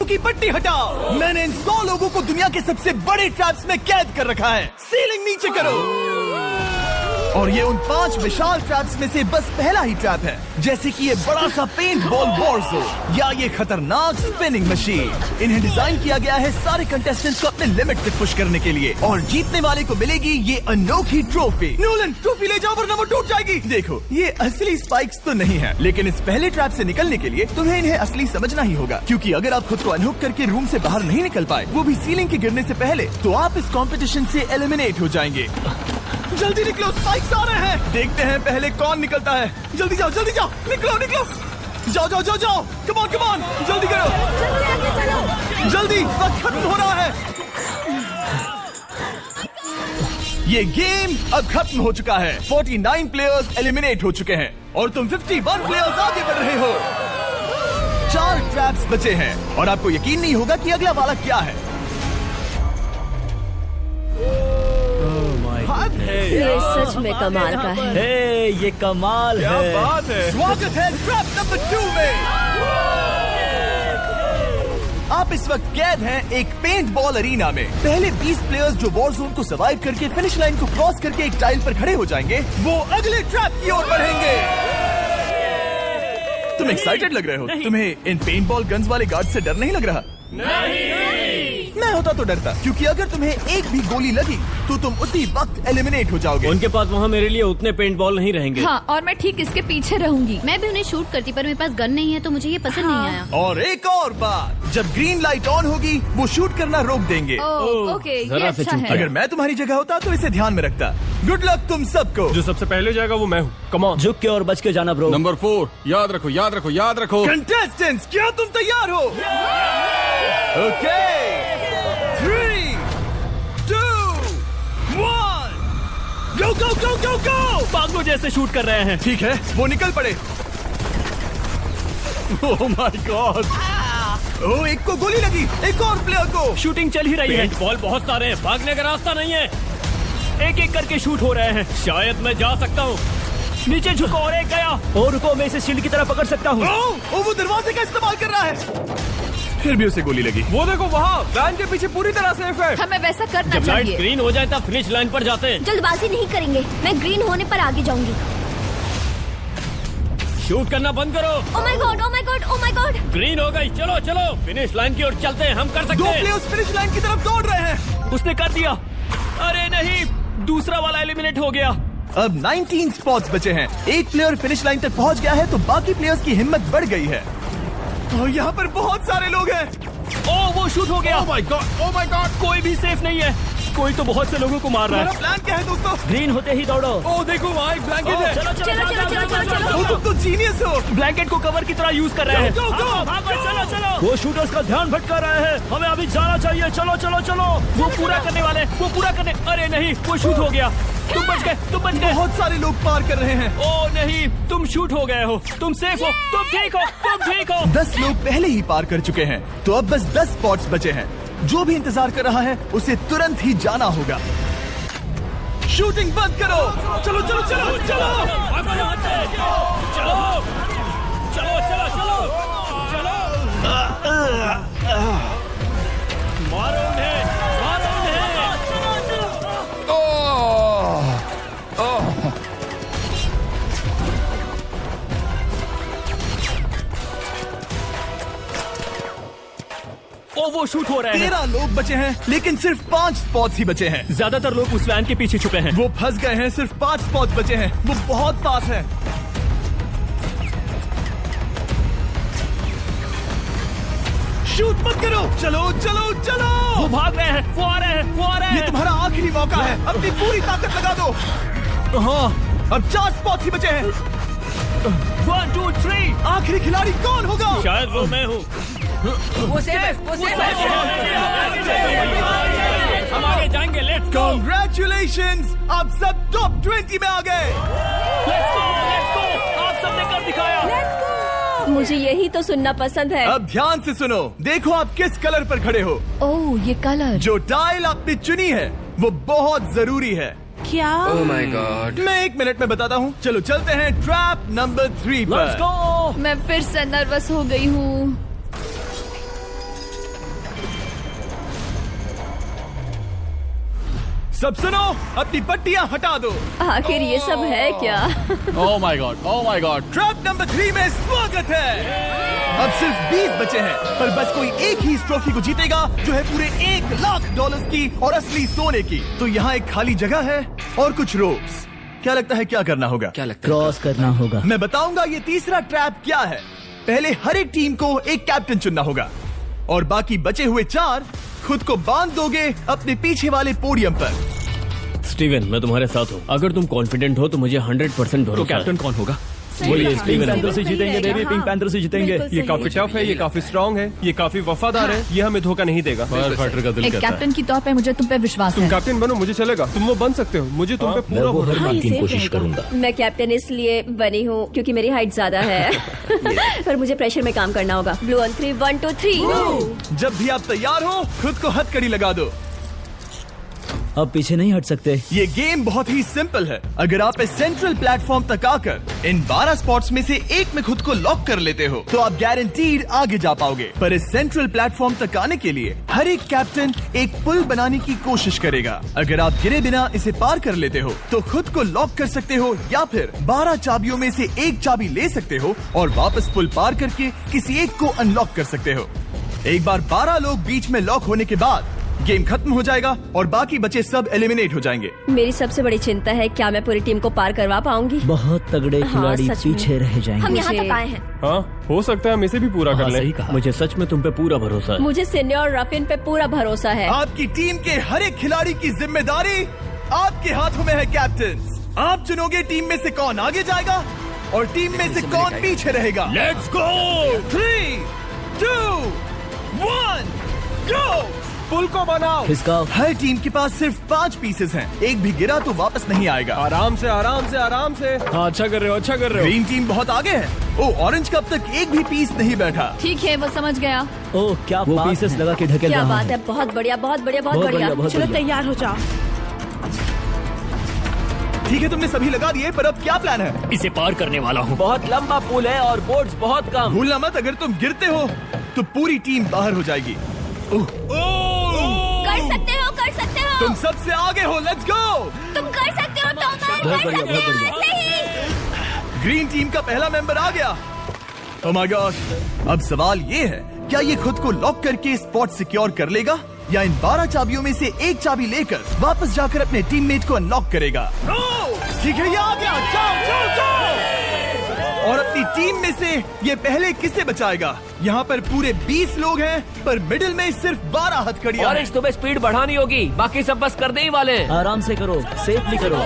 की पट्टी हटाओ। मैंने इन 100 लोगों को दुनिया के सबसे बड़े ट्रैप्स में कैद कर रखा है। सीलिंग नीचे करो। और ये उन 5 विशाल ट्रैप्स में से बस पहला ही ट्रैप है, जैसे कि ये बड़ा सा पेंट बॉल वॉरज़ोन या ये खतरनाक स्पिनिंग मशीन। इन्हें डिजाइन किया गया है सारे कंटेस्टेंट्स को अपने लिमिट तक पुश करने के लिए, और जीतने वाले को मिलेगी ये अनोखी ट्रॉफी। नोलन, ट्रॉफी ले जाओ वरना वो टूट जाएगी। देखो, ये असली स्पाइक्स तो नहीं है, लेकिन इस पहले ट्रैप से निकलने के लिए तुम्हें इन्हें असली समझना ही होगा, क्योंकि अगर आप खुद को अनहुक करके रूम से बाहर नहीं निकल पाए, वो भी सीलिंग के गिरने से पहले, तो आप इस कॉम्पिटिशन से एलिमिनेट हो जाएंगे। जल्दी निकलो, स्पाइक्स आ रहे हैं। देखते हैं पहले कौन निकलता है। जल्दी जाओ, निकलो। जाओ। कम ऑन, जल्दी करो। जल्दी, वक्त खत्म हो रहा है। ये गेम अब खत्म हो चुका है। 49 प्लेयर्स एलिमिनेट हो चुके हैं और तुम 51 प्लेयर्स आगे बढ़ रहे हो। 4 ट्रैप्स बचे हैं और आपको यकीन नहीं होगा कि अगला वाला क्या है। ये सच में कमाल का है। ये कमाल क्या है। बात है। स्वागत है ट्रैप नंबर 2 में। आप इस वक्त कैद हैं एक पेंट बॉल अरीना में। पहले 20 प्लेयर्स जो वॉर जोन को सर्वाइव करके फिनिश लाइन को क्रॉस करके एक टाइल पर खड़े हो जाएंगे, वो अगले ट्रैप की ओर बढ़ेंगे। तुम एक्साइटेड लग रहे हो? तुम्हें इन पेंट बॉल गन्स वाले गार्ड से डर नहीं लग रहा? मैं होता तो डरता, क्योंकि अगर तुम्हें एक भी गोली लगी तो तुम उसी वक्त एलिमिनेट हो जाओगे। उनके पास वहाँ मेरे लिए उतने पेंट बॉल नहीं रहेंगे। हाँ, और मैं ठीक इसके पीछे रहूंगी। मैं भी उन्हें शूट करती, पर मेरे पास गन नहीं है तो मुझे ये पसंद नहीं आया। और एक और बात, जब ग्रीन लाइट ऑन होगी वो शूट करना रोक देंगे। ओके, ये जरा से अच्छा चूक है। अगर मैं तुम्हारी जगह होता तो इसे ध्यान में रखता। गुड लक तुम सबको। जो सबसे पहले जाएगा वो मैं हूँ। Come on. झुक के और बच के जाना ब्रो। नंबर 4, याद रखो। कंटेस्टेंट्स, क्या तुम तैयार हो? Okay, 3, 2, 1, go! पागलों जैसे शूट कर रहे हैं। ठीक है, वो निकल पड़े। ओह माय गॉड। ओह, एक को गोली लगी, एक और प्लेयर को। शूटिंग चल ही रही है। पेंट बॉल बहुत सारे हैं, भागने का रास्ता नहीं है। एक एक करके शूट हो रहे हैं। शायद मैं जा सकता हूँ। नीचे झुको और एक गया। और रुको, मैं इसे शील्ड की तरह पकड़ सकता हूँ। ओह, वो दरवाजे का इस्तेमाल कर रहा है। फिर भी उसे गोली लगी। वो देखो वहाँ, वैन के पीछे पूरी तरह सेफ है। हमें वैसा करना जब लाइट चाहिए। ग्रीन हो जाए तब फिनिश लाइन पर जाते हैं। जल्दबाजी नहीं करेंगे, मैं ग्रीन होने पर आगे जाऊंगी। शूट करना बंद करो। Oh my God. ग्रीन हो गई। चलो फिनिश लाइन की ओर चलते हैं। हम कर सकते 2 हैं। प्लेयर्स फिनिश लाइन की तरफ दौड़ रहे हैं। उसने कर दिया। अरे नहीं, दूसरा वाला एलिमिनेट हो गया। अब 19 स्पॉट्स बचे हैं। एक प्लेयर फिनिश लाइन तक पहुंच गया है तो बाकी प्लेयर्स की हिम्मत बढ़ गई है। और यहाँ पर बहुत सारे लोग हैं। ओह, वो शूट हो गया। ओह माय गॉड। कोई भी सेफ नहीं है। कोई तो बहुत से लोगों को मार रहा तुम्हारा है। प्लान क्या है दोस्तों? ग्रीन होते ही दौड़ो। ओह देखो वहाँ एक ब्लैंकेट है। ओ, तुम तो जीनियस हो। ब्लैंकेट को कवर की तरह यूज कर रहे हैं। Go, go, go! चलो। वो शूटर्स का ध्यान भटका रहे हैं। हमें अभी जाना चाहिए। चलो। वो पूरा करने। अरे नहीं, वो शूट हो गया। तुम बच गए। बहुत सारे लोग पार कर रहे हैं। ओह नहीं, तुम शूट हो गए हो। तुम सेफ हो। तुम ठीक हो। 10 लोग पहले ही पार कर चुके हैं, तो अब बस 10 स्पॉट्स बचे हैं। जो भी इंतजार कर रहा है उसे तुरंत ही जाना होगा। शूटिंग बंद करो। चलो। मारो उन्हें। ओ, वो शूट हो रहे हैं। 13 लोग बचे हैं, लेकिन सिर्फ 5 स्पॉट्स ही बचे हैं। ज्यादातर लोग उस वैन के पीछे छुपे हैं। वो फंस गए हैं। सिर्फ 5 स्पॉट्स बचे हैं। वो बहुत पास है। शूट मत करो। चलो। वो भाग रहे हैं। वो आ रहे हैं। ये तुम्हारा आखिरी मौका है। अपनी पूरी ताकत लगा दो। हाँ, अब 4 स्पॉट्स ही बचे हैं। 1, 2, 3। आखिरी खिलाड़ी कौन होगा? शायद वो मैं हूँ। वो सेफ है। हम आगे जाएंगे। Let's go. Congratulations! आप सब टॉप 20 में आ गए। Let's go. आप सबने कर दिखाया। मुझे यही तो सुनना पसंद है। अब ध्यान से सुनो। देखो आप किस कलर पर खड़े हो। ओह, ये कलर। जो टाइल आपने चुनी है वो बहुत जरूरी है। क्या? ओह माय गॉड। मैं 1 मिनट में बताता हूँ। चलो चलते हैं ट्रैप नंबर 3 लेट्स पर। गो। मैं फिर से नर्वस हो गई हूँ। सब सुनो, अपनी पट्टियां हटा दो। आखिर ये सब है क्या? Oh my God, oh my God. Trap number 3 में स्वागत है। अब सिर्फ 20 बचे हैं, पर बस कोई एक ही इस ट्रॉफी को जीतेगा जो है पूरे $1,00,000 की और असली सोने की। तो यहाँ एक खाली जगह है और कुछ रोप्स। क्या लगता है क्या करना होगा? क्या लगता क्रॉस करना होगा। मैं बताऊंगा ये तीसरा ट्रैप क्या है। पहले हर एक टीम को एक कैप्टन चुनना होगा और बाकी बचे हुए 4 खुद को बांध दोगे अपने पीछे वाले पोडियम पर। स्टीवन, मैं तुम्हारे साथ हूँ। अगर तुम कॉन्फिडेंट हो तो मुझे 100% भरोसा। तो कैप्टन कौन होगा? बोलिए, पिंक पैंथर से जीतेंगे देवी, पिंक पैंथर से जीतेंगे। ये काफी टफ है, ये काफी स्ट्रांग है, ये काफी वफादार है, ये हमें धोखा नहीं देगा। फाइटर का दिल एक कहता है। कैप्टन की तौर पे मुझे तुम पे विश्वास तुम है। कैप्टन बनो, मुझे चलेगा। तुम वो बन सकते हो, मुझे तुम पे पूरा मैं वो हर भरोसा बार ये की safe कोशिश रहेगा। करूंगा। मैं कैप्टन इसलिए बनी हूँ क्योंकि मेरी हाइट ज्यादा है। पर मुझे प्रेशर में काम करना होगा। Blue on 3, 1 2 3। जब भी आप तैयार हो खुद को हथकड़ी लगा दो। अब पीछे नहीं हट सकते। ये गेम बहुत ही सिंपल है। अगर आप इस सेंट्रल प्लेटफॉर्म तक आकर इन 12 स्पॉट्स में से एक में खुद को लॉक कर लेते हो तो आप गारंटीड आगे जा पाओगे। पर इस सेंट्रल प्लेटफॉर्म तक आने के लिए हर एक कैप्टन एक पुल बनाने की कोशिश करेगा। अगर आप गिरे बिना इसे पार कर लेते हो तो खुद को लॉक कर सकते हो या फिर 12 चाबियों में से एक चाबी ले सकते हो और वापस पुल पार करके किसी एक को अनलॉक कर सकते हो। एक बार 12 लोग बीच में लॉक होने के बाद गेम खत्म हो जाएगा और बाकी बचे सब एलिमिनेट हो जाएंगे। मेरी सबसे बड़ी चिंता है क्या मैं पूरी टीम को पार करवा पाऊंगी? बहुत तगड़े हाँ, खिलाड़ी सच में। पीछे रह हम जाएंगे। यहाँ मुझे- तक आए हैं। हाँ, हो सकता है हम इसे भी पूरा कर लें। सही कहा। मुझे सच में तुम पे पूरा भरोसा है। मुझे सीनियर रफिन पे पूरा भरोसा है। आपकी टीम के हर एक खिलाड़ी की जिम्मेदारी आपके हाथों में है कैप्टन। आप चुनोगे टीम में से कौन आगे जाएगा और टीम में से कौन पीछे रहेगा। Let's go. 3 2 1 गो। पुल को बनाओ। खिसकाओ। हर टीम के पास सिर्फ 5 पीसेस हैं। एक भी गिरा तो वापस नहीं आएगा। आराम से, आराम से, आराम से। हाँ, अच्छा कर रहे हो, अच्छा कर रहे हो। ग्रीन टीम बहुत आगे है। ओ, ऑरेंज का अब तक एक भी पीस नहीं बैठा। ठीक है, वो समझ गया। ओह क्या वो बात पीसेस है। लगा के ढकेल क्या रहा बात हूं। है, बहुत बढ़िया, बहुत बढ़िया, बहुत बहुत बढ़िया। बढ़िया, बहुत चलो बढ़िया। तैयार हो जाओ। ठीक है, तुमने सभी लगा दिए, पर अब क्या प्लान है? इसे पार करने वाला हूँ। बहुत लंबा पुल है और बोर्ड्स बहुत कम। भूलना मत, अगर तुम गिरते हो तो पूरी टीम बाहर हो जाएगी। कर सकते हो, कर सकते हो। तुम सबसे आगे हो, लेट्स गो। तुम कर सकते हो, टॉमर, बहुत कर बढ़िया, सकते बहुत हो। बढ़िया। ऐसे ही। ग्रीन टीम का पहला मेंबर आ गया। ओह माय गॉड। अब सवाल ये है, क्या ये खुद को लॉक करके स्पॉट सिक्योर कर लेगा या इन 12 चाबियों में से एक चाबी लेकर वापस जाकर अपने टीममेट को अनलॉक करेगा? ठीक है, ये आ गया। जाओ जाओ जाओ। और अपनी टीम में से ये पहले किसे बचाएगा? यहाँ पर पूरे 20 लोग हैं, पर मिडिल में सिर्फ 12 हथकड़ियां हैं। तुम्हें स्पीड बढ़ानी होगी, बाकी सब बस करने ही वाले। आराम से करो, सेफली करो।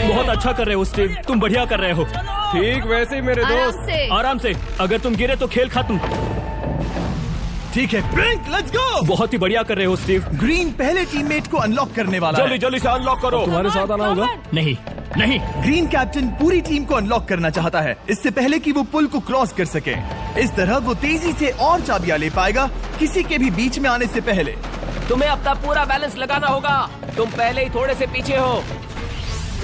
बहुत अच्छा कर रहे हो स्टीव, तुम बढ़िया कर रहे हो। ठीक वैसे ही मेरे आराम दोस्त। से। आराम से, अगर तुम गिरे तो खेल खत्म। ठीक है, ब्लिंक, लेट्स गो। बहुत ही बढ़िया कर रहे हो स्टीव। ग्रीन पहले टीममेट को अनलॉक करने वाला है। जल्दी जल्दी से अनलॉक करो। तुम्हारे साथ आना होगा। नहीं नहीं, ग्रीन कैप्टन पूरी टीम को अनलॉक करना चाहता है इससे पहले कि वो पुल को क्रॉस कर सके। इस तरह वो तेजी से और चाबियां ले पाएगा किसी के भी बीच में आने से पहले। तुम्हें अपना पूरा बैलेंस लगाना होगा, तुम पहले ही थोड़े से पीछे हो।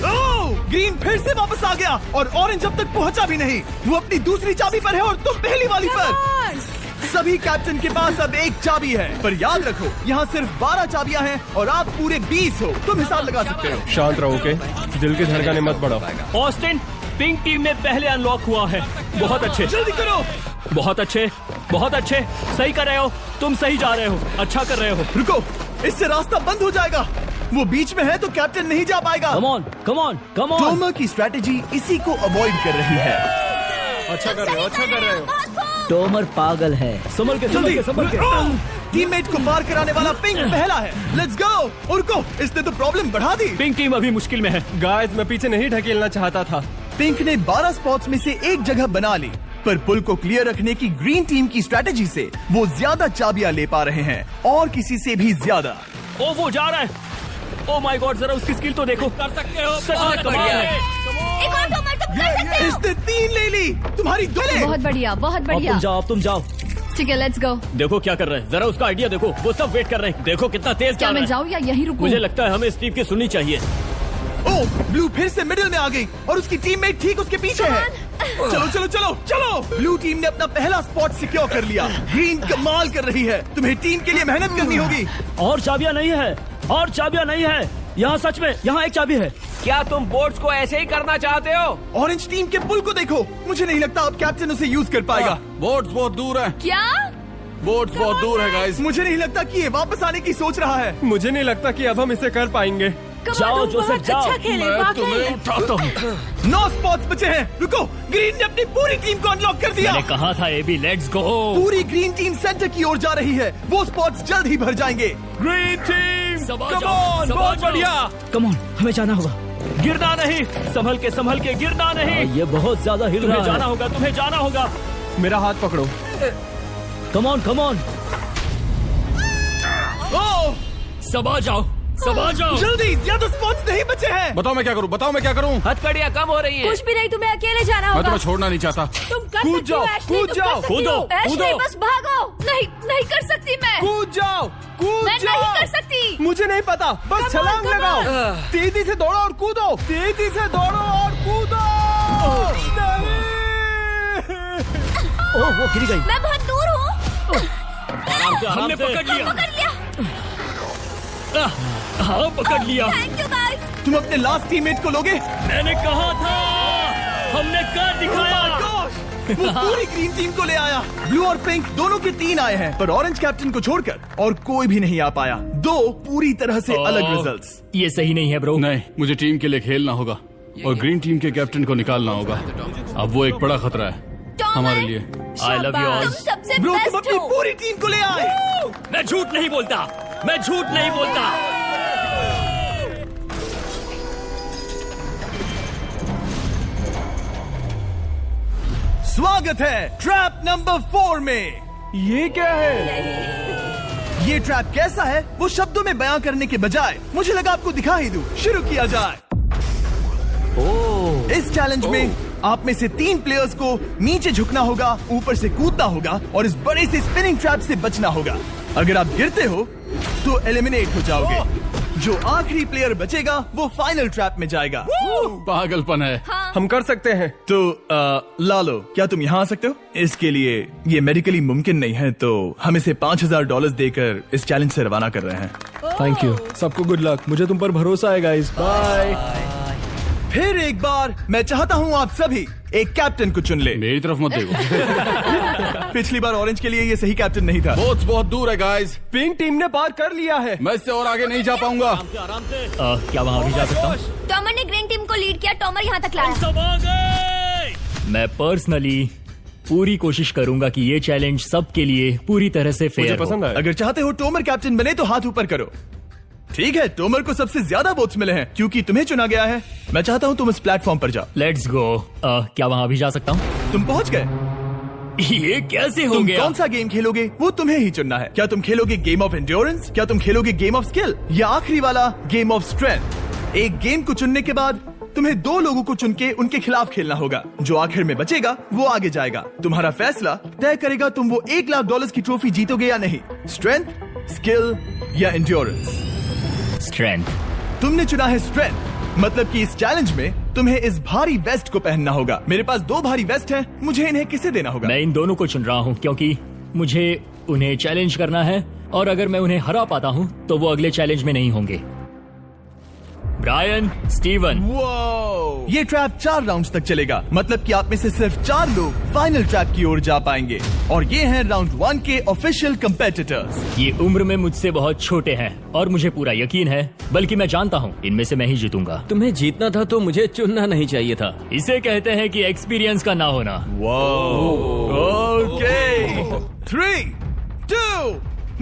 ओह, ग्रीन फिर से वापस आ गया और ऑरेंज अब तक पहुंचा भी नहीं। वो अपनी दूसरी चाबी पर है और तुम पहली वाली पर। सभी कैप्टन के पास अब एक चाबी है, पर याद रखो यहाँ सिर्फ 12 चाबियां हैं और आप पूरे 20 हो। तुम हिसाब लगा सकते हो। शांत रहो, ओके? दिल की धड़कनें मत बढ़ाओ। ऑस्टिन, पिंक टीम में पहले अनलॉक हुआ है। बहुत अच्छे, जल्दी करो। बहुत अच्छे, बहुत अच्छे। सही कर रहे हो, तुम सही जा रहे हो, अच्छा कर रहे हो। रुको, इससे रास्ता बंद हो जाएगा। वो बीच में है तो कैप्टन नहीं जा पाएगा। Come on, come on, come on. Tomer की स्ट्रेटेजी इसी को अवॉइड कर रही है। अच्छा कर रहे हो, अच्छा कर रहे हो। टोमर पागल है। संभल के, संभल के, संभल के। टीममेट को पार कराने वाला पिंक पहला है। Let's go. रुको, इसने तो प्रॉब्लम बढ़ा दी। पिंक टीम अभी मुश्किल में है। गाइस, मैं पीछे नहीं ढकेलना चाहता था। पिंक ने 12 स्पॉट्स में से एक जगह बना ली, पर पुल को क्लियर रखने की ग्रीन टीम की स्ट्रेटेजी से वो ज्यादा चाबियां ले पा रहे हैं और किसी से भी ज्यादा। ओ, वो जा रहा है। ओ माय गॉड, जरा उसकी स्किल तो देखो। कर सकते हो, सच में कमाल है। एक और टॉमर, तुम कर सकते हो। इसने 3 ले ली, तुम्हारी 2 ले। बहुत बढ़िया, बहुत अब बढ़िया। तुम जाओ, अब तुम जाओ। ठीक है, लेट्स गो। देखो क्या कर रहे हैं, जरा उसका आइडिया देखो। वो सब वेट कर रहे हैं, देखो कितना तेज क्या जा मैं रहा है। जाऊँ या यहीं रुकूं? मुझे लगता है हमें स्टीव की सुननी चाहिए। ओ, ब्लू फिर से मिडिल में आ गई और उसकी टीममेट ठीक उसके पीछे है। चलो चलो चलो चलो। ब्लू टीम ने अपना पहला स्पॉट सिक्योर कर लिया। ग्रीन कमाल कर रही है, तुम्हें टीम के लिए मेहनत करनी होगी। और चाबियां नहीं है, और चाबियां नहीं है यहाँ। सच में यहाँ एक चाबी है। क्या तुम बोट्स को ऐसे ही करना चाहते हो? ऑरेंज टीम के पुल को देखो, मुझे नहीं लगता अब कैप्टन उसे यूज कर पाएगा। बोट्स बहुत दूर है। क्या? बोट्स बहुत दूर है गाइस। मुझे नहीं लगता कि ये वापस आने की सोच रहा है। मुझे नहीं लगता कि अब हम इसे कर पाएंगे। जाओ जोसेफ जाओ। मैं तुम्हें उठाता हूँ। 9 स्पॉट्स बचे हैं। रुको, ग्रीन ने अपनी पूरी टीम को अनलॉक कर दिया। मैंने कहा था एबी, लेट्स गो। पूरी ग्रीन टीम सेंटर की ओर जा रही है। वो स्पॉट्स जल्द ही भर जाएंगे। ग्रीन टीम, सबा कम जाओ, ऑन, सबा बहुत जाओ। बढ़िया। कम ऑन, हमें जाना होगा। गिरना नहीं, संभल के गिरना नहीं। ये बहुत ज्यादा हिल तुम्हें रहा जाना है। होगा, तुम्हें जाना होगा। मेरा हाथ पकड़ो। कम ऑन कम ऑन। ओह, सबा जाओ, सबा जाओ। जल्दी, ज्यादा स्पॉट्स नहीं बचे हैं। बताओ मैं क्या करूँ, बताओ मैं क्या करूँ। हथकड़ियाँ कम हो रही हैं। कुछ भी नहीं, तुम्हें अकेले जाना मैं होगा। तुम्हें छोड़ना नहीं चाहता। तुम कर कूद सकती हो, जाओ, एशली, कूद तुम जाओ, कर सकती कूदो, हो। एशली, कूदो। बस भागो। नहीं कर सकती मैं। कूद जाओ, कूद मैं जाओ। नहीं कर सकती। मुझे नहीं पता, बस Come on, छलांग come लगाओ। on। तेजी से दौड़ो और कूदो, तेजी से दौड़ो और कूदो। नहीं। ओह वो गिर गई। मैं बहुत दूर हूँ। हमने पकड़ लिया। पकड़ लिया। हाँ, पकड़ लिया। Thank you guys. तुम अपने लास्ट टीममेट को लोगे? मैंने कहा था, हमने कर दिखाया। Oh my gosh! वो पूरी ग्रीन टीम को ले आया। ब्लू और पिंक दोनों के 3 आए हैं, पर ऑरेंज कैप्टन को छोड़कर और कोई भी नहीं आ पाया। 2 पूरी तरह से अलग रिजल्ट्स। ये सही नहीं है ब्रो। नहीं, मुझे टीम के लिए खेलना होगा और ग्रीन टीम के कैप्टन को निकालना होगा। अब वो एक बड़ा खतरा है हमारे लिए। I love you all. तुम सबसे ब्रो, तुम बेस्ट अपनी हो। पूरी टीम को ले आए। मैं झूठ नहीं बोलता, मैं झूठ नहीं बोलता। स्वागत है ट्रैप नंबर 4 में। ये क्या है? ये ट्रैप कैसा है वो शब्दों में बयां करने के बजाय मुझे लगा आपको दिखा ही दूं। शुरू किया जाए। इस चैलेंज में आप में से 3 प्लेयर्स को नीचे झुकना होगा, ऊपर से कूदना होगा और इस बड़े से स्पिनिंग ट्रैप से बचना होगा। अगर आप गिरते हो तो एलिमिनेट हो जाओगे। जो आखिरी प्लेयर बचेगा वो फाइनल ट्रैप में जाएगा। पागलपन है। हम कर सकते हैं। तो लालो, क्या तुम यहाँ आ सकते हो? इसके लिए ये मेडिकली मुमकिन नहीं है, तो हम इसे $5000 देकर इस चैलेंज से रवाना कर रहे हैं। Thank you. सबको गुड लक। मुझे तुम पर भरोसा है गाइस। बाय। फिर एक बार मैं चाहता हूँ आप सभी एक कैप्टन को चुन ले। मेरी तरफ मत देखो। पिछली बार ऑरेंज के लिए ये सही कैप्टन नहीं था। बोट्स बहुत दूर है गाइस। पिंक टीम ने पार कर लिया है। मैं इससे और आगे नहीं जा पाऊंगा। आराम से। क्या वहाँ भी जा सकता हूँ? टॉमर ने ग्रीन टीम को लीड किया। टॉमर यहाँ तक लाया। सब आ गए। मैं पर्सनली पूरी कोशिश करूंगा कि ये चैलेंज सबके लिए पूरी तरह से मुझे फेयर पसंद हो। आया। अगर चाहते हो टोमर कैप्टन बने तो हाथ ऊपर करो। ठीक है, टोमर को सबसे ज्यादा वोट्स मिले हैं क्योंकि तुम्हें चुना गया है। मैं चाहता हूँ तुम इस प्लेटफॉर्म पर जाओ। Let's go. क्या वहाँ भी जा सकता हूँ? तुम पहुँच गए। ये कैसे हो तुम गया? कौन सा गेम खेलोगे वो तुम्हें ही चुनना है। क्या तुम खेलोगे गेम ऑफ एंड्योरेंस, क्या तुम खेलोगे गेम ऑफ स्किल, या आखिरी वाला गेम ऑफ स्ट्रेंथ? एक गेम को चुनने के बाद तुम्हें 2 लोगों को चुन के उनके खिलाफ खेलना होगा। जो आखिर में बचेगा वो आगे जाएगा। तुम्हारा फैसला तय करेगा तुम वो $1,00,000 की ट्रॉफी जीतोगे या नहीं। स्ट्रेंथ, स्किल या एंड्योरेंस। स्ट्रेंथ। तुमने चुना है स्ट्रेंथ, मतलब कि इस चैलेंज में तुम्हें इस भारी वेस्ट को पहनना होगा। मेरे पास 2 भारी वेस्ट हैं, मुझे इन्हें किसे देना होगा? मैं इन दोनों को चुन रहा हूँ क्योंकि मुझे उन्हें चैलेंज करना है और अगर मैं उन्हें हरा पाता हूँ तो वो अगले चैलेंज में नहीं होंगे। Brian, Steven. वो ये ट्रैप 4 राउंड्स तक चलेगा, मतलब कि आप में से सिर्फ 4 लोग फाइनल ट्रैप की ओर जा पाएंगे और ये हैं राउंड 1 के ऑफिशियल कंपेटिटर्स। ये उम्र में मुझसे बहुत छोटे हैं और मुझे पूरा यकीन है, बल्कि मैं जानता हूँ इनमें से मैं ही जीतूंगा। तुम्हें जीतना था तो मुझे चुनना नहीं चाहिए था। इसे कहते हैं कि एक्सपीरियंस का ना होना। Okay, 3, 2,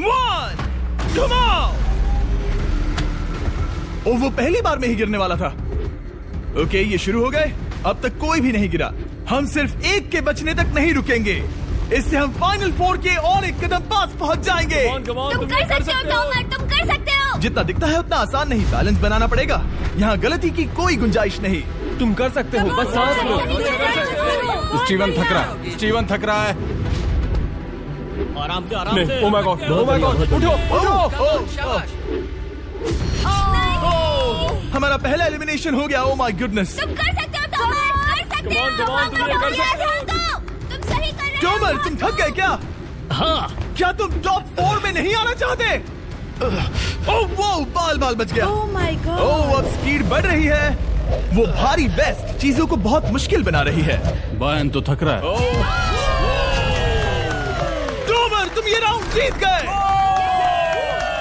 1, come on. ओ, वो पहली बार में ही गिरने वाला था। ओके, ये शुरू हो गए। अब तक कोई भी नहीं गिरा। हम सिर्फ एक के बचने तक नहीं रुकेंगे। इससे हम फाइनल 4 के और एक कदम पास पहुंच जाएंगे। तुम कर सकते हो टॉमर, तुम कर सकते हो। जितना दिखता है उतना आसान नहीं, बैलेंस बनाना पड़ेगा। यहाँ गलती की कोई गुंजाइश नहीं। तुम कर सकते हो, बस सांस लो। स्टीवन थक रहा है। स्टीवन थक रहा है। आराम से, आराम नहीं, से। Oh my God, oh my God, उठो, उठो। हमारा पहला एलिमिनेशन हो गया। Oh my goodness. तुम कर सकते हो टॉमर, कर सकते हो। तुम सही कर रहे हो। टॉमर, तुम थक गए क्या? हाँ, क्या तुम टॉप 4 में नहीं आना चाहते? वो बाल बच गया। Oh my God. अब स्पीड बढ़ रही है। वो भारी वेस्ट चीजों को बहुत मुश्किल बना रही है। बायन तो थक रहा है। टॉमर, तुम ये राउंड जीत गए।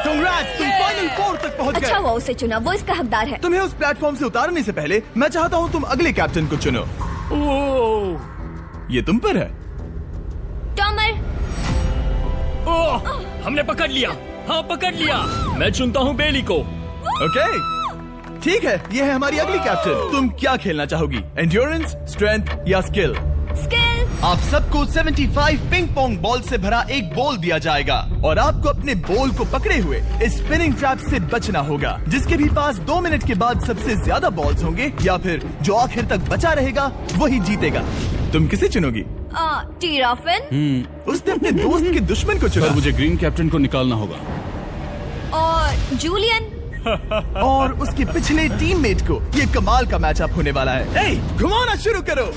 Congrats, तुम फाइनल 4 तक पहुंच अच्छा गए। वो उसे चुना, वो इसका हकदार है। तुम्हें उस प्लेटफॉर्म से उतारने से पहले मैं चाहता हूँ तुम अगले कैप्टन को चुनो। ये तुम पर है। टॉमर, हमने पकड़ लिया। हाँ, पकड़ लिया। मैं चुनता हूँ बेली को। ओके, ठीक है, ये है हमारी अगली कैप्टन। तुम क्या खेलना चाहोगी, एंड्योरेंस, स्ट्रेंथ या स्किल? स्किल। आप सबको 75 पिंग पोंग बॉल से भरा एक बॉल दिया जाएगा और आपको अपने बॉल को पकड़े हुए इस स्पिनिंग ट्रैप से बचना होगा। जिसके भी पास 2 मिनट के बाद सबसे ज्यादा बॉल्स होंगे या फिर जो आखिर तक बचा रहेगा वही जीतेगा। तुम किसे चुनोगी? टीराफिन उसने अपने दोस्त के दुश्मन को चुना पर मुझे ग्रीन कैप्टन को निकालना होगा। और जूलियन। और उसके पिछले टीममेट को। ये कमाल का मैचअप होने वाला है। ए, घुमाना शुरू करो।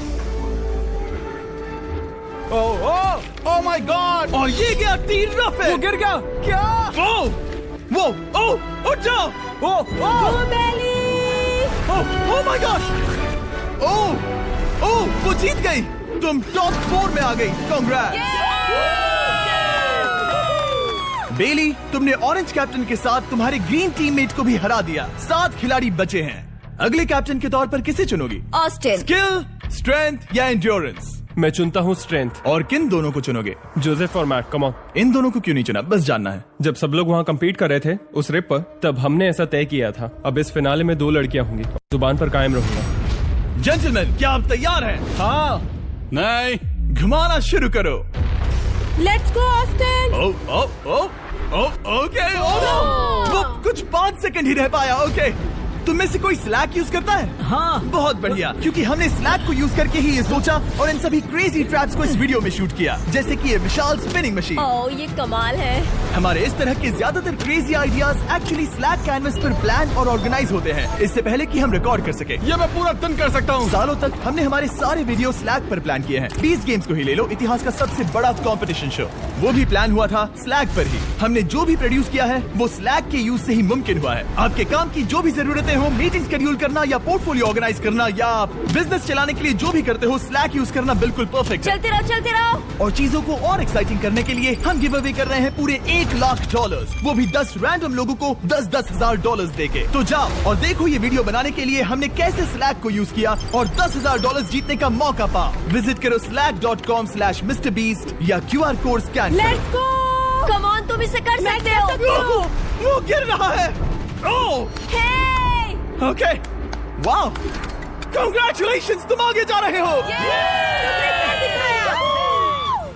ओह माय गॉड, और ये गया टीराफिन। वो गिर गया। क्या? वो उठ जाओ। ओह माय गॉड, वो जीत गई। तुम टॉप 4 में आ गई। कांग्रेट्स। बेली, तुमने ऑरेंज कैप्टन के साथ तुम्हारे ग्रीन टीममेट को भी हरा दिया। 7 खिलाड़ी बचे हैं। अगले कैप्टन के तौर पर किसे चुनोगी? ऑस्टिन। स्किल, स्ट्रेंथ या एंड्योरेंस? मैं चुनता हूँ स्ट्रेंथ। और किन दोनों को चुनोगे? जोसेफ और मैट, कम ऑन। इन दोनों को क्यों नहीं चुना, बस जानना है। जब सब लोग वहाँ कम्पीट कर रहे थे उस रिप पर, तब हमने ऐसा तय किया था। अब इस फिनाले में 2 लड़कियां होंगी। जुबान पर कायम रहूंगा। जेंटलमैन, क्या आप तैयार हैं? हाँ। नहीं, घुमाना शुरू करो। Let's go Austin. ओके। वो कुछ 5 सेकंड ही रह पाया। ओके, तुम में से कोई स्लैक यूज करता है? हाँ। बहुत बढ़िया, क्योंकि हमने स्लैक को यूज करके ही ये सोचा और इन सभी क्रेजी ट्रैप्स को इस वीडियो में शूट किया, जैसे कि ये विशाल स्पिनिंग मशीन। ओह, ये कमाल है। हमारे इस तरह के ज्यादातर crazy ideas actually slack canvas पर प्लान और ऑर्गेनाइज होते हैं, इससे पहले कि हम रिकॉर्ड कर सके। ये मैं पूरा दिन कर सकता हूँ। सालों तक हमने हमारे सारे वीडियो स्लैक पर प्लान किए हैं। 20 गेम्स को ही ले लो, इतिहास का सबसे बड़ा कंपटीशन शो, वो भी प्लान हुआ था स्लैक पर ही। हमने जो भी प्रोड्यूस किया है वो स्लैक के यूज से ही मुमकिन हुआ है। आपके काम की जो भी जरूरतें हो, मीटिंग शेड्यूल करना या पोर्टफोलियो ऑर्गेनाइज करना या आप बिजनेस चलाने के लिए जो भी करते हो, स्लैक यूज करना बिल्कुल परफेक्ट है। चलते रहो। और चीजों को और एक्साइटिंग करने के लिए हम गिव अवे कर रहे हैं पूरे $1,00,000, वो भी 10 रैंडम लोगों को $10,000 देके। तो जाओ और देखो ये वीडियो बनाने के लिए हमने कैसे स्लैक को यूज किया और $10,000 जीतने का मौका पा। विजिट करो slack.com/MrBeast या QR code scan. Let's go. Come on, तुम इसे कर सकते हो। वो गिर रहा है। ओके, वाओ, कांग्रेचुलेशंस, तुम आगे जा रहे हो।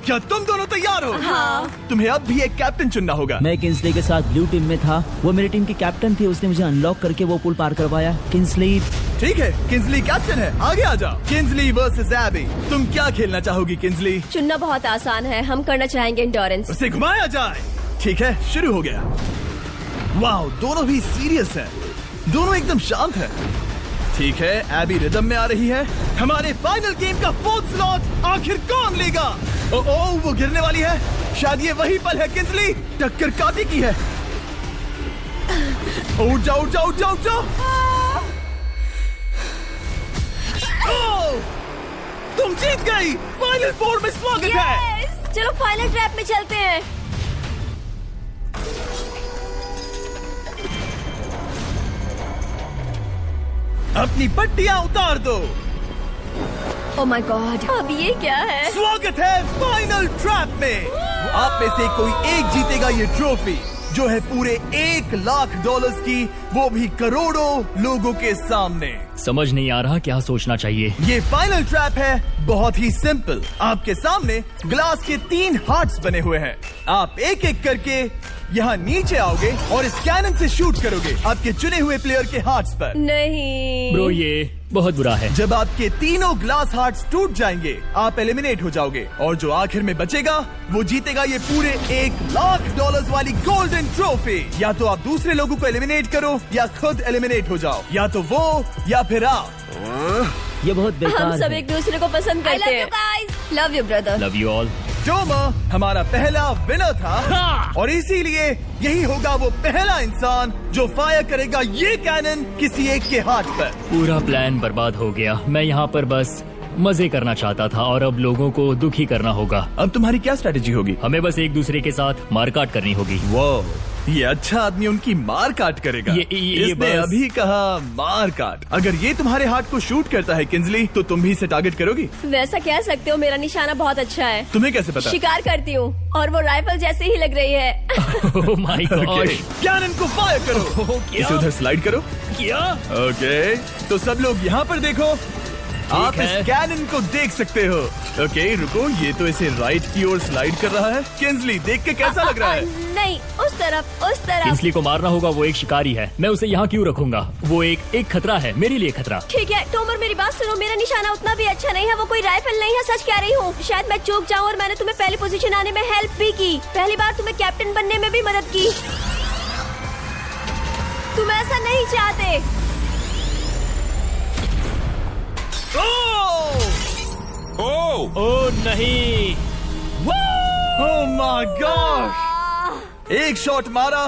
क्या तुम दोनों तैयार हो? हाँ। तुम्हें अब भी एक कैप्टन चुनना होगा। मैं किंसली के साथ ब्लू टीम में था। वो मेरी टीम की कैप्टन थी। उसने मुझे अनलॉक करके वो पुल पार करवाया। किंसली। ठीक है, किंसली कैप्टन है, आगे आ जाओ। किंसली वर्सेस एबी, तुम क्या खेलना चाहोगी किंसली? चुनना बहुत आसान है, हम करना चाहेंगे एंड्योरेंस। उसे घुमाया जाए। ठीक है, शुरू हो गया। वाओ, दोनों भी सीरियस हैं, दोनों एकदम शांत हैं। ठीक है, एबी रिदम में आ रही है। हमारे फाइनल गेम का 4th स्लॉट आखिर कौन लेगा? ओह, वो गिरने वाली है। शायद ये वही पल है किंसली, टक्कर काटी की है। उठ जाओ, उठ जाओ, उठ जाओ, उठ जाओ। ओह, तुम जीत गई। फाइनल 4 में स्वागत है। चलो फाइनल ट्रैप में चलते हैं। अपनी पट्टियां उतार दो। ओह माय गॉड, अब ये क्या है? स्वागत है फाइनल ट्रैप में। आप में से कोई एक जीतेगा ये ट्रॉफी, जो है पूरे $1,00,000 की, वो भी करोड़ों लोगों के सामने। समझ नहीं आ रहा क्या सोचना चाहिए। ये फाइनल ट्रैप है, बहुत ही सिंपल। आपके सामने ग्लास के 3 हार्ट्स बने हुए हैं। आप एक एक करके यहाँ नीचे आओगे और इस कैनन से शूट करोगे आपके चुने हुए प्लेयर के हार्ट्स पर। नहीं ब्रो, ये बहुत बुरा है। जब आपके तीनों ग्लास हार्ट्स टूट जाएंगे, आप एलिमिनेट हो जाओगे और जो आखिर में बचेगा वो जीतेगा ये पूरे $1,00,000 वाली गोल्डन ट्रॉफी। या तो आप दूसरे लोगों को एलिमिनेट करो या खुद एलिमिनेट हो जाओ, या तो वो या फिर आप। ये बहुत बेकार हम सब है। एक दूसरे को पसंद करते हैं। Love you brother. Love you all. Tomer हमारा पहला विनर था हाँ। और इसीलिए यही होगा वो पहला इंसान जो फायर करेगा ये कैनन किसी एक के हाथ पर। पूरा प्लान बर्बाद हो गया। मैं यहाँ पर बस मजे करना चाहता था और अब लोगों को दुखी करना होगा। अब तुम्हारी क्या स्ट्रेटेजी होगी? हमें बस एक दूसरे के साथ मारकाट करनी होगी। वो ये अच्छा आदमी उनकी मार काट करेगा। ये इसने बस- अभी कहा मार काट। अगर ये तुम्हारे हार्ट को शूट करता है किंजली, तो तुम भी इसे टारगेट करोगी? वैसा कह सकते हो, मेरा निशाना बहुत अच्छा है। तुम्हें कैसे पता? शिकार करती हूँ और वो राइफल जैसे ही लग रही है। ओह माय गॉड। कैनन को फायर करो। इसे उधर स्लाइड करो। क्या? ओके, तो सब लोग यहाँ पर देखो। आप है। इस कैनन को देख सकते हो। ओके, रुको, ये तो इसे राइट की ओर स्लाइड कर रहा है। किंजली, देख के कैसा लग रहा है? नहीं, उस तरफ, उस तरफ। किंसली को मारना होगा, वो एक शिकारी है। मैं उसे यहाँ क्यों रखूंगा? वो एक खतरा है, मेरे लिए खतरा। ठीक है टोमर, मेरी बात सुनो। मेरा निशाना उतना भी अच्छा नहीं है, वो कोई राइफल नहीं है, सच कह रही हूँ। शायद मैं चूक जाऊँ और मैंने तुम्हें पहली पोजीशन आने में हेल्प भी की। पहली बार तुम्हें कैप्टन बनने में भी मदद की। तुम ऐसा नहीं चाहते। ओह नहीं। ओह माय गॉड! एक शॉट मारा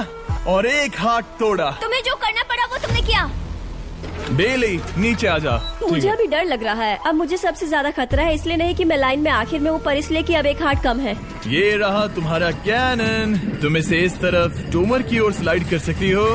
और एक हाथ तोड़ा। तुम्हें जो करना पड़ा वो तुमने किया। बेली, नीचे आ जा। मुझे अभी डर लग रहा है। अब मुझे सबसे ज्यादा खतरा है, इसलिए नहीं कि मैं लाइन में आखिर में हूँ, पर इसलिए कि अब एक हार्ट कम है। ये रहा तुम्हारा कैनन। तुम इसे इस तरफ टोमर की ओर स्लाइड कर सकती हो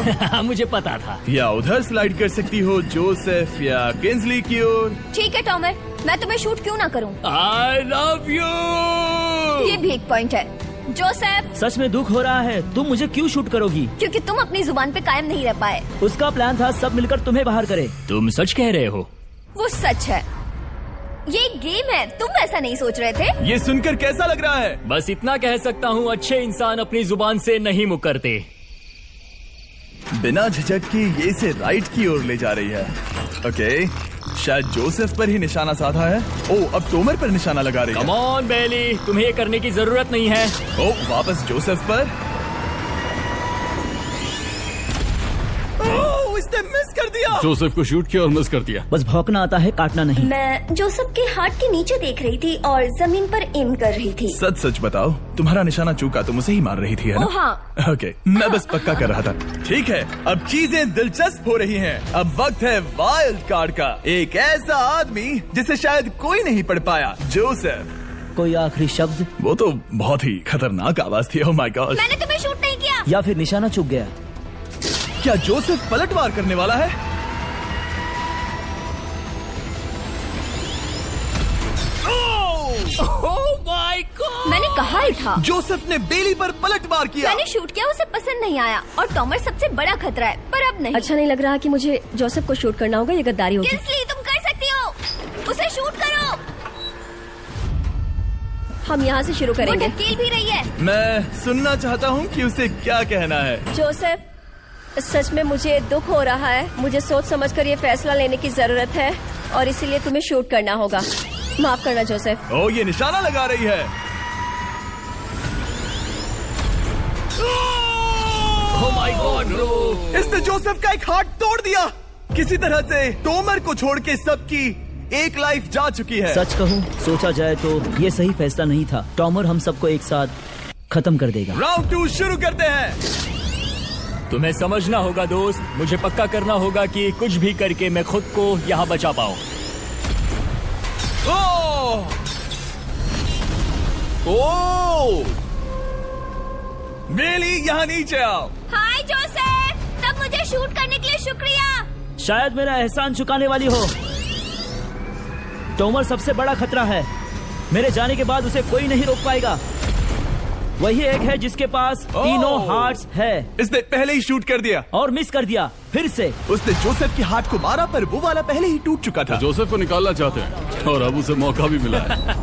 मुझे पता था। या उधर स्लाइड कर सकती हो जोसेफ या किंजली की ओर। ठीक है टोमर, मैं तुम्हें शूट क्यों ना करूँ। I love you. ये भी एक पॉइंट है। जोसेफ, सच में दुख हो रहा है। तुम मुझे क्यों शूट करोगी? क्योंकि तुम अपनी जुबान पे कायम नहीं रह पाए। उसका प्लान था सब मिलकर तुम्हें बाहर करे। तुम सच कह रहे हो? वो सच है। ये एक गेम है, तुम ऐसा नहीं सोच रहे थे। ये सुनकर कैसा लग रहा है? बस इतना कह सकता हूँ, अच्छे इंसान अपनी जुबान से नहीं मुकरते। बिना झिझक के ये इसे राइट की ओर ले जा रही है। ओके, शायद जोसेफ पर ही निशाना साधा है। ओह, अब टोमर पर निशाना लगा रही है। कम ऑन बेली, तुम्हें ये करने की जरूरत नहीं है। ओह, वापस जोसेफ पर। ओह, इसने मिस कर दिया। जोसेफ को शूट किया और मिस कर दिया। बस भौंकना आता है, काटना नहीं। मैं जोसेफ के हार्ट के नीचे देख रही थी और जमीन पर एम कर रही थी। सच सच बताओ, तुम्हारा निशाना चूका, तुम उसे ही मार रही थी, है ना? ओह हाँ। ओके, मैं बस पक्का कर रहा था। ठीक है, अब चीजें दिलचस्प हो रही हैं। अब वक्त है वाइल्ड कार्ड का। एक ऐसा आदमी जिसे शायद कोई नहीं पढ़ पाया, जोसेफ। कोई आखिरी शब्द? वो तो बहुत ही खतरनाक आवाज थी। ओह माय गॉड! मैंने तुम्हें शूट नहीं किया। या फिर निशाना चूक गया? क्या जोसेफ पलटवार करने वाला है? ओह माय गॉड! मैंने कहा ही था। जोसेफ ने बेली पर पलटवार किया। मैंने शूट किया, उसे पसंद नहीं आया और टॉमर सबसे बड़ा खतरा है, पर अब नहीं। अच्छा नहीं लग रहा कि मुझे जोसेफ को शूट करना होगा, ये गद्दारी होगी। किंसली, तुम कर सकती हो, उसे शूट करो। हम यहाँ से शुरू करेंगे। वो ढकेल भी रही है। मैं सुनना चाहता हूँ कि उसे क्या कहना है। जोसेफ, सच में मुझे दुख हो रहा है। मुझे सोच समझकर ये फैसला लेने की जरूरत है और इसीलिए तुम्हें शूट करना होगा। माफ करना जोसेफ। ओह, ये निशाना लगा रही है। ओह माय गॉड ब्रो! इसने जोसेफ का एक हाथ तोड़ दिया। किसी तरह से टोमर को छोड़ के सबकी एक लाइफ जा चुकी है। सच कहूँ, सोचा जाए तो ये सही फैसला नहीं था। टॉमर हम सबको एक साथ खत्म कर देगा। राउंड 2 शुरू करते हैं। तुम्हें समझना होगा दोस्त, मुझे पक्का करना होगा कि कुछ भी करके मैं खुद को यहाँ बचा पाऊँ। ओह! ओह! बेली, यहाँ नीचे आओ। हाय जोसेफ, तब मुझे शूट करने के लिए शुक्रिया। शायद मेरा एहसान चुकाने वाली हो। टोमर सबसे बड़ा खतरा है। मेरे जाने के बाद उसे कोई नहीं रोक पाएगा। वही एक है जिसके पास तीनों हार्ट्स है। इसने पहले ही शूट कर दिया और मिस कर दिया फिर से। उसने जोसेफ के हाथ को मारा, पर वो वाला पहले ही टूट चुका था। जोसेफ को निकालना चाहते हैं और अब उसे मौका भी मिला है।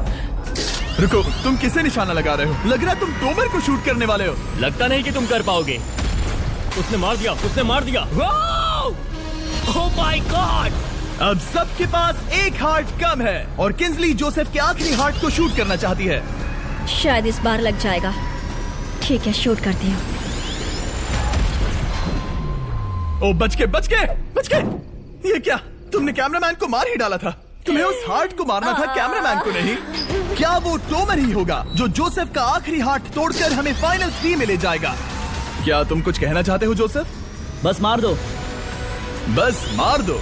रुको, तुम किसे निशाना लगा रहे हो? लग रहा है तुम टोमर को शूट करने वाले हो। लगता नहीं कि तुम कर पाओगे। उसने मार दिया, उसने मार दिया। Oh my God! अब सबके पास एक हार्ट कम है और किंजली जोसेफ के आखिरी हार्ट को शूट करना चाहती है। शायद इस बार लग जाएगा। ठीक है, शूट करती हूँ। ओ, बच के, बच के, बच के! ये क्या? तुमने कैमरामैन को मार ही डाला था। तुम्हें उस हार्ट को मारना था, कैमरामैन को नहीं। क्या वो टोमर ही होगा जो जोसेफ का आखिरी हाथ तोड़कर हमें फाइनल 3 में ले जाएगा? क्या तुम कुछ कहना चाहते हो जोसेफ? बस मार दो। बस मार दो।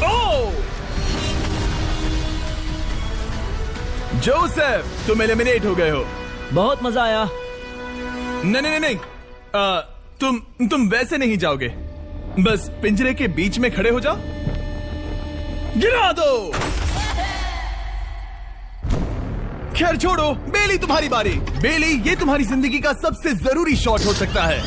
ओह! जोसेफ, तुम एलिमिनेट हो गए हो। बहुत मजा आया। नहीं नहीं नहीं, तुम वैसे नहीं जाओगे। बस पिंजरे के बीच में खड़े हो जाओ। गिरा दो। खैर छोड़ो, बेली तुम्हारी बारी। बेली, ये तुम्हारी जिंदगी का सबसे जरूरी शॉट हो सकता है।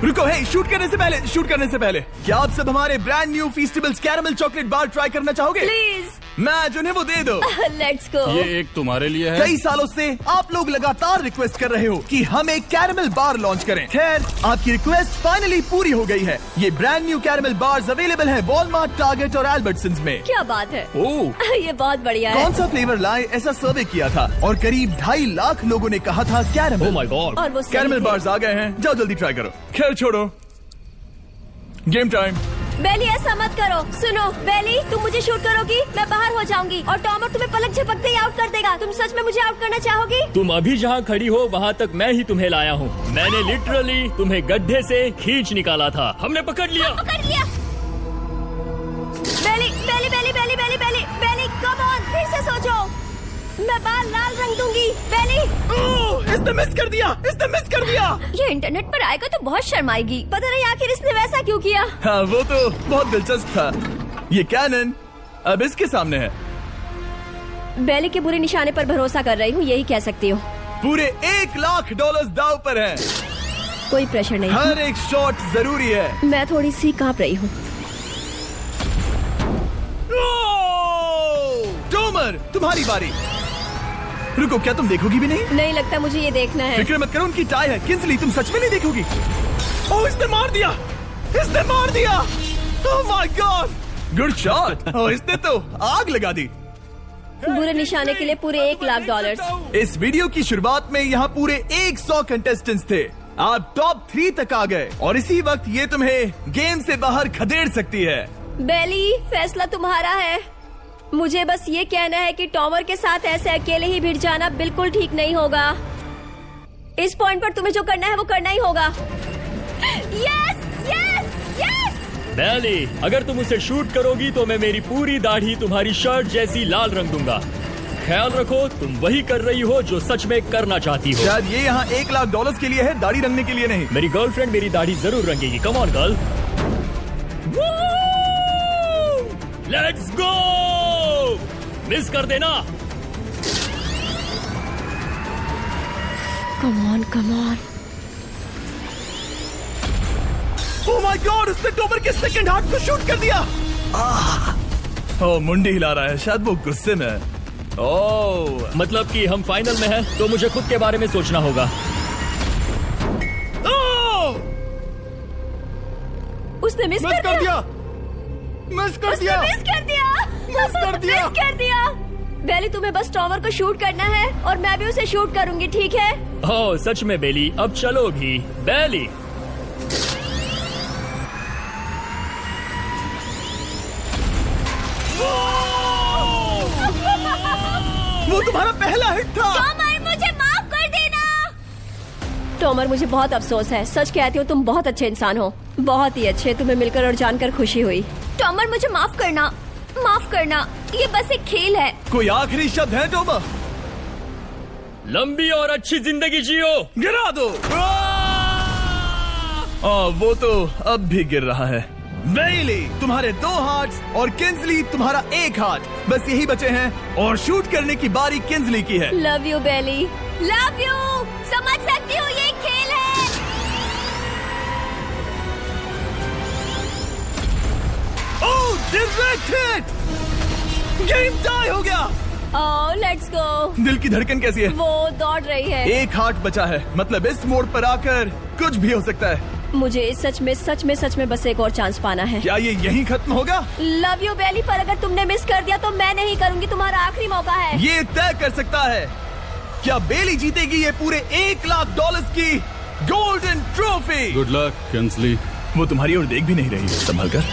रुको, हे, शूट करने से पहले क्या आप सब हमारे brand new Feastables caramel chocolate bar try करना चाहोगे? प्लीज। मैच उन्हें वो दे दो। Let's go. ये एक तुम्हारे लिए है। कई सालों से आप लोग लगातार रिक्वेस्ट कर रहे हो कि हम एक कैरमल बार लॉन्च करें। खैर, आपकी रिक्वेस्ट फाइनली पूरी हो गई है। ये brand new caramel bars available हैं वॉलमार्ट, टारगेट और एल्बर्टसन्स में। क्या बात है। ओह, ये बहुत बढ़िया है। कौन सा फ्लेवर लाए, ऐसा सर्वे किया था और करीब 2.5 लाख लोगों ने कहा था कैरमल। Oh my God. और वो सही कैरमल थे। बार्स आ गए हैं, जाओ जल्दी ट्राई करो। खैर छोड़ो, गेम टाइम। बेली, ऐसा मत करो। सुनो बेली, तुम मुझे शूट करोगी, मैं बाहर हो जाऊंगी और टॉमर तुम्हें पलक झपकते ही आउट कर देगा। तुम सच में मुझे आउट करना चाहोगी? तुम अभी जहाँ खड़ी हो वहाँ तक मैं ही तुम्हें लाया हूँ। मैंने लिटरली तुम्हें गड्ढे से खींच निकाला था। हमने पकड़ लिया। पकड़ लिया। बेली बेली बेली बेली बेली बेली बेली, कम ऑन, फिर से सोचो। मैं बाल लाल रंग दूंगी। बेली, इसने मिस कर दिया। ये इंटरनेट पर आएगा तो बहुत शर्माएगी। पता नहीं आखिर इसने वैसा क्यों किया। हाँ, वो तो बहुत दिलचस्प था। ये कैनन अब इसके सामने है। बेली के बुरे निशाने पर भरोसा कर रही हूँ, यही कह सकती हूँ। पूरे $1 लाख दाव पर है। कोई प्रेशर नहीं। हर एक शॉट जरूरी है। मैं थोड़ी सी कांप रही हूँ। टोमर, तुम्हारी बारी। रुको, क्या तुम देखोगी भी नहीं? नहीं लगता मुझे ये देखना है। फिक्र मत करो, उनकी टाई है। किंसली, तुम सच में नहीं देखोगी? ओह, इसने मार दिया। Oh my God, good shot. Oh, इसने तो आग लगा दी। बुरे निशाने के लिए पूरे $1 लाख। इस वीडियो की शुरुआत में यहाँ पूरे 100 कंटेस्टेंट्स थे। आप टॉप 3 तक आ गए और इसी वक्त ये तुम्हें गेम से बाहर खदेड़ सकती है। बेली, फैसला तुम्हारा है। मुझे बस ये कहना है कि टॉमर के साथ ऐसे अकेले ही भिड़ जाना बिल्कुल ठीक नहीं होगा। इस पॉइंट पर तुम्हें जो करना है वो करना ही होगा। Yes yes yes. बेली, अगर तुम उसे शूट करोगी तो मैं मेरी पूरी दाढ़ी तुम्हारी शर्ट जैसी लाल रंग दूंगा। ख्याल रखो, तुम वही कर रही हो जो सच में करना चाहती हो। शायद ये यहाँ $1 लाख के लिए है, दाढ़ी रंगने के लिए नहीं। मेरी गर्लफ्रेंड मेरी दाढ़ी जरूर रंगेगी। Come on girl, let's go. Miss कर देना। Come on come on. Oh my god, उसने टोमर के सेकंड हार्ट को शूट कर दिया। ओह, मुंडी हिला रहा है, शायद वो गुस्से में है। ओह, मतलब कि हम फाइनल में हैं, तो मुझे खुद के बारे में सोचना होगा। उसने मिस कर दिया। मिस कर दिया। बेली, तुम्हें बस टॉमर को शूट करना है और मैं भी उसे शूट करूंगी, ठीक है? ओह सच में बेली, अब चलो भी। बेली, वो तुम्हारा पहला हिट था। टॉमर, मुझे माफ कर देना। टॉमर, मुझे बहुत अफसोस है। सच कहती हूँ, तुम बहुत अच्छे इंसान हो, बहुत ही अच्छे। तुम्हें मिलकर और जानकर खुशी हुई। टॉमर, मुझे माफ करना, माफ करना। ये बस एक खेल है। कोई आखिरी शब्द है टोमर? लंबी और अच्छी जिंदगी जियो। गिरा दो। वो तो अब भी गिर रहा है। बेली, तुम्हारे 2 हार्ट्स और किंसली तुम्हारा 1 हार्ट। बस यही बचे हैं और शूट करने की बारी किंसली की है। Love you Bailey, love you. समझ सकती हूँ, ये एक खेल है। Oh, direct hit. Game tie हो गया। Oh, let's go. दिल की धड़कन कैसी है? वो दौड़ रही है। 1 हार्ट बचा है, मतलब इस मोड़ पर आकर कुछ भी हो सकता है। मुझे सच में बस एक और चांस पाना है। क्या ये यहीं खत्म होगा? लव यू बेली, पर अगर तुमने मिस कर दिया तो मैं नहीं करूंगी। तुम्हारा आखिरी मौका है। ये तय कर सकता है क्या बेली जीतेगी ये पूरे $1 लाख की golden trophy. Good luck Kinsley. वो तुम्हारी ओर देख भी नहीं रही, संभल कर।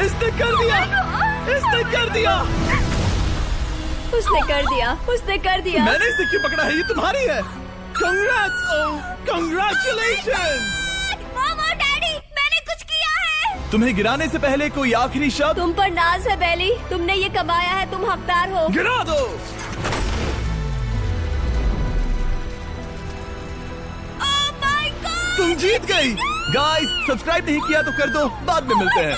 इसने कर दिया, इसने कर दिया। उसने कर दिया, उसने कर दिया। मैंने इसे क्यों पकड़ा है? ये तुम्हारी है। Congrats, congratulation. मामा, डैडी, मैंने कुछ किया है। तुम्हें गिराने से पहले कोई आखिरी शब्द? तुम पर नाज है बेली, तुमने ये कमाया है, तुम हकदार हो। गिरा दो। Oh my God! तुम जीत गई। गाइस, सब्सक्राइब नहीं किया तो कर दो, बाद में मिलते हैं।